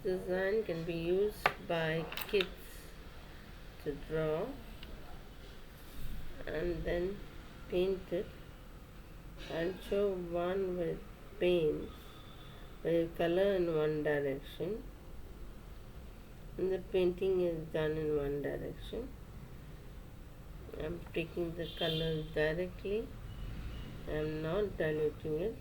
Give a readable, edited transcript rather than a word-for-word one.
design can be used by kids to draw and then paint it and show one with paint where you color in one direction and the painting is done in one direction. I'm taking the colors directly. I'm not diluting it.